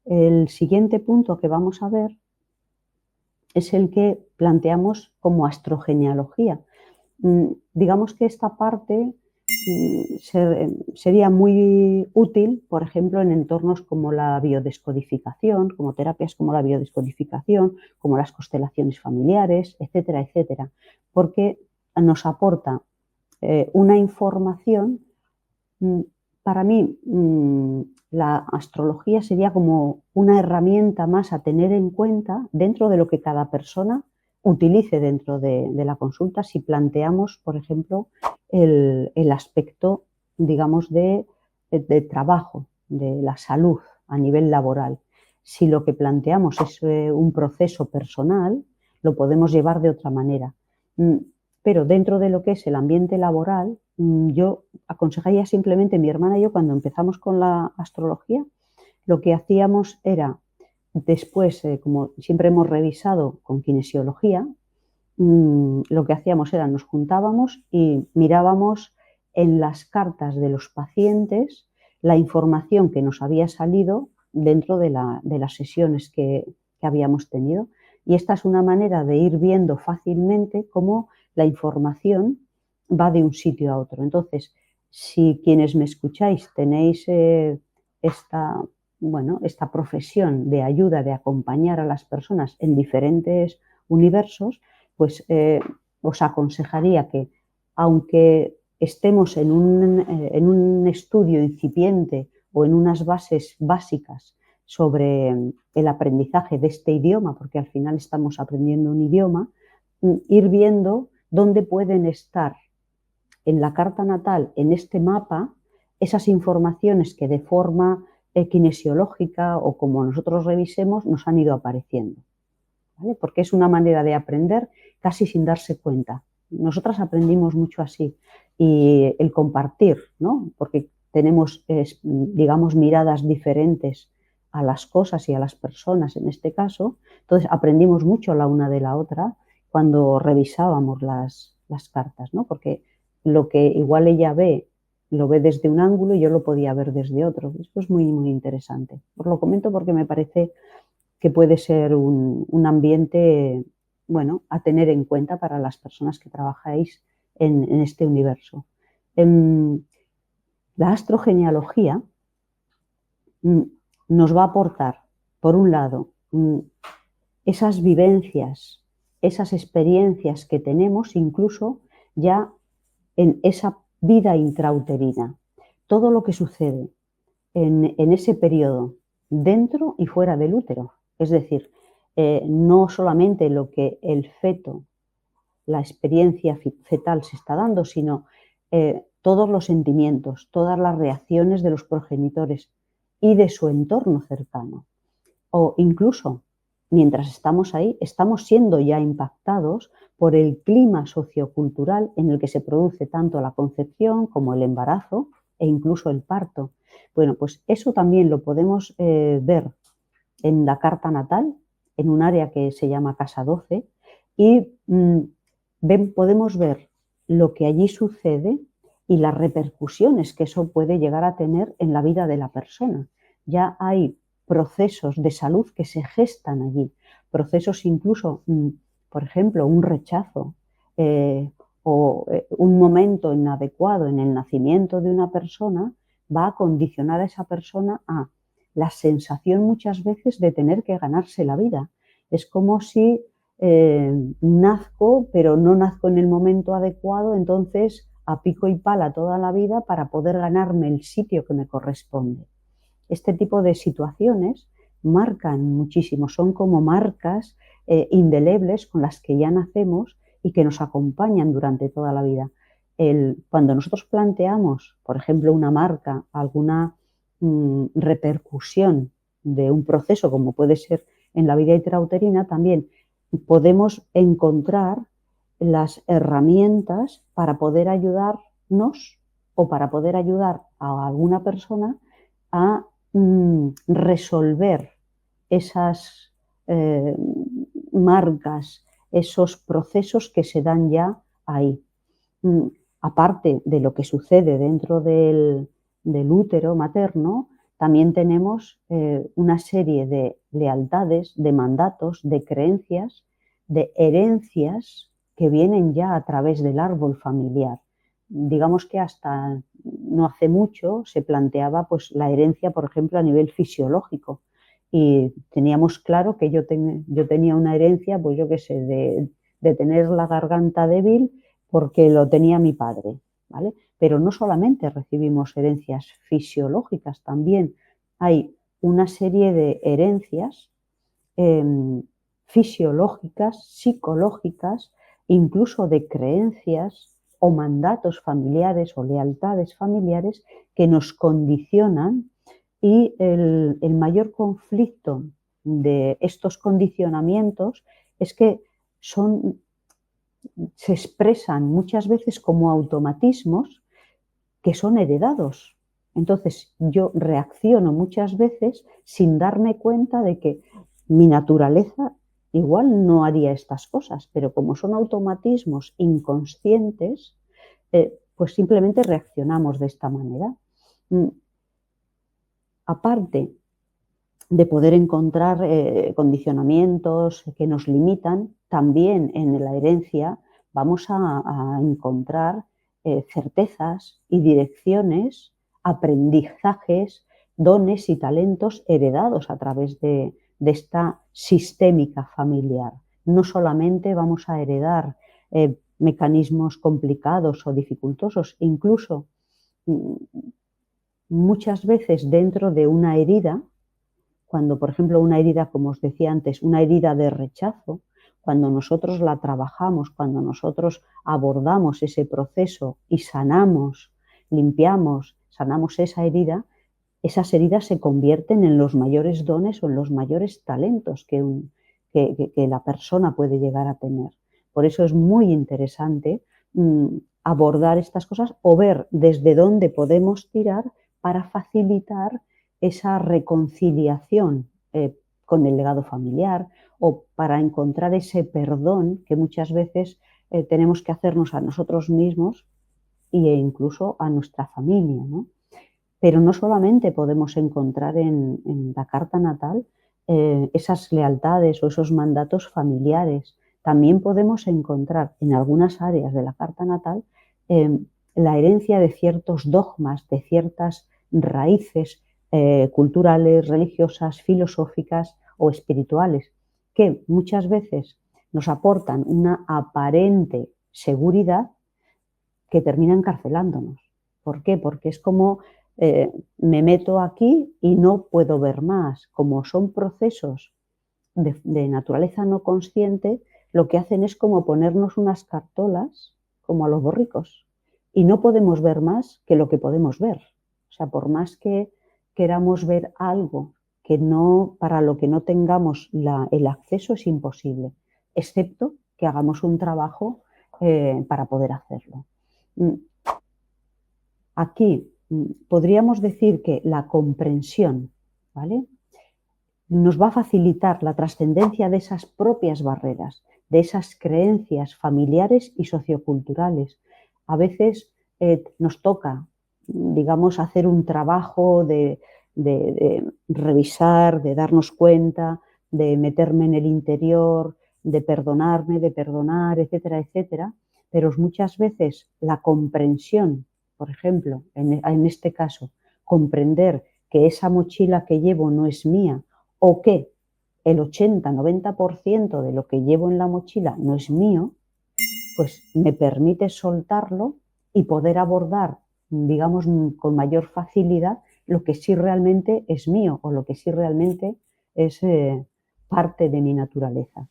El siguiente punto que vamos a ver es el que planteamos como astrogenealogía. Digamos que esta parte sería muy útil, por ejemplo, en entornos como la biodescodificación, como terapias como la biodescodificación, como las constelaciones familiares, etcétera, etcétera, porque nos aporta una información. Para mí, la astrología sería como una herramienta más a tener en cuenta dentro de lo que cada persona utilice dentro de la consulta si planteamos, por ejemplo, el aspecto, digamos, de trabajo, de la salud a nivel laboral. Si lo que planteamos es un proceso personal, lo podemos llevar de otra manera. Pero dentro de lo que es el ambiente laboral, yo aconsejaría simplemente, mi hermana y yo, cuando empezamos con la astrología, lo que hacíamos era, después, como siempre hemos revisado con kinesiología, lo que hacíamos era nos juntábamos y mirábamos en las cartas de los pacientes la información que nos había salido dentro de las sesiones que habíamos tenido. Y esta es una manera de ir viendo fácilmente cómo la información va de un sitio a otro. Entonces, si quienes me escucháis tenéis esta, esta profesión de ayuda, de acompañar a las personas en diferentes universos, pues os aconsejaría que, aunque estemos en un estudio incipiente o en unas bases básicas sobre el aprendizaje de este idioma, porque al final estamos aprendiendo un idioma, ir viendo dónde pueden estar en la carta natal, en este mapa, esas informaciones que de forma kinesiológica o como nosotros revisemos nos han ido apareciendo. ¿Vale? Porque es una manera de aprender casi sin darse cuenta. Nosotras aprendimos mucho así. Y el compartir, ¿no? Porque tenemos, digamos, miradas diferentes a las cosas y a las personas en este caso. Entonces aprendimos mucho la una de la otra cuando revisábamos las cartas, ¿no? Porque lo que igual ella ve, lo ve desde un ángulo y yo lo podía ver desde otro. Esto es muy, muy interesante. Os lo comento porque me parece que puede ser un ambiente, bueno, a tener en cuenta para las personas que trabajáis en este universo. La astrogenealogía nos va a aportar, por un lado, esas vivencias, esas experiencias que tenemos incluso ya en esa vida intrauterina. Todo lo que sucede en ese periodo, dentro y fuera del útero. Es decir, no solamente lo que el feto, la experiencia fetal se está dando, sino todos los sentimientos, todas las reacciones de los progenitores y de su entorno cercano. O incluso, mientras estamos ahí, estamos siendo ya impactados por el clima sociocultural en el que se produce tanto la concepción como el embarazo e incluso el parto. Bueno, pues eso también lo podemos ver en la carta natal, en un área que se llama casa 12, y podemos ver lo que allí sucede y las repercusiones que eso puede llegar a tener en la vida de la persona. Ya hay procesos de salud que se gestan allí, procesos incluso, por ejemplo, un rechazo o un momento inadecuado en el nacimiento de una persona va a condicionar a esa persona a la sensación muchas veces de tener que ganarse la vida. Es como si nazco, pero no nazco en el momento adecuado, entonces a pico y pala toda la vida para poder ganarme el sitio que me corresponde. Este tipo de situaciones marcan muchísimo, son como marcas indelebles con las que ya nacemos y que nos acompañan durante toda la vida. Cuando nosotros planteamos, por ejemplo, una marca, alguna repercusión de un proceso como puede ser en la vida intrauterina, también podemos encontrar las herramientas para poder ayudarnos o para poder ayudar a alguna persona a resolver esas marcas, esos procesos que se dan ya ahí. Aparte de lo que sucede dentro del útero materno, también tenemos una serie de lealtades, de mandatos, de creencias, de herencias que vienen ya a través del árbol familiar. Digamos que hasta no hace mucho se planteaba pues, la herencia, por ejemplo, a nivel fisiológico. Y teníamos claro que yo tenía una herencia, pues yo qué sé, de tener la garganta débil porque lo tenía mi padre, ¿vale? Pero no solamente recibimos herencias fisiológicas, también hay una serie de herencias fisiológicas, psicológicas, incluso de creencias o mandatos familiares o lealtades familiares que nos condicionan, y el mayor conflicto de estos condicionamientos es que se expresan muchas veces como automatismos que son heredados. Entonces yo reacciono muchas veces sin darme cuenta de que mi naturaleza igual no haría estas cosas, pero como son automatismos inconscientes, pues simplemente reaccionamos de esta manera. Aparte de poder encontrar condicionamientos que nos limitan, también en la herencia vamos a encontrar certezas y direcciones, aprendizajes, dones y talentos heredados a través de esta sistémica familiar. No solamente vamos a heredar mecanismos complicados o dificultosos, incluso muchas veces dentro de una herida, cuando, por ejemplo, una herida, como os decía antes, una herida de rechazo, cuando nosotros la trabajamos, cuando nosotros abordamos ese proceso y sanamos, limpiamos, sanamos esa herida, esas heridas se convierten en los mayores dones o en los mayores talentos que la persona puede llegar a tener. Por eso es muy interesante abordar estas cosas o ver desde dónde podemos tirar para facilitar esa reconciliación con el legado familiar, o para encontrar ese perdón que muchas veces tenemos que hacernos a nosotros mismos e incluso a nuestra familia, ¿no? Pero no solamente podemos encontrar en la carta natal esas lealtades o esos mandatos familiares, también podemos encontrar en algunas áreas de la carta natal la herencia de ciertos dogmas, de ciertas raíces culturales, religiosas, filosóficas o espirituales, que muchas veces nos aportan una aparente seguridad que termina encarcelándonos. ¿Por qué? Porque es como me meto aquí y no puedo ver más. Como son procesos de naturaleza no consciente, lo que hacen es como ponernos unas cartolas, como a los borricos, y no podemos ver más que lo que podemos ver. O sea, por más que queramos ver algo que no, para lo que no tengamos el acceso, es imposible, excepto que hagamos un trabajo para poder hacerlo. Aquí podríamos decir que la comprensión, ¿vale?, nos va a facilitar la trascendencia de esas propias barreras, de esas creencias familiares y socioculturales. A veces nos toca, digamos, hacer un trabajo de revisar, de darnos cuenta, de meterme en el interior, de perdonarme, de perdonar, etcétera, etcétera. Pero muchas veces la comprensión, por ejemplo, en este caso, comprender que esa mochila que llevo no es mía, o que el 80-90% de lo que llevo en la mochila no es mío, pues me permite soltarlo y poder abordar, digamos, con mayor facilidad lo que sí realmente es mío o lo que sí realmente es parte de mi naturaleza.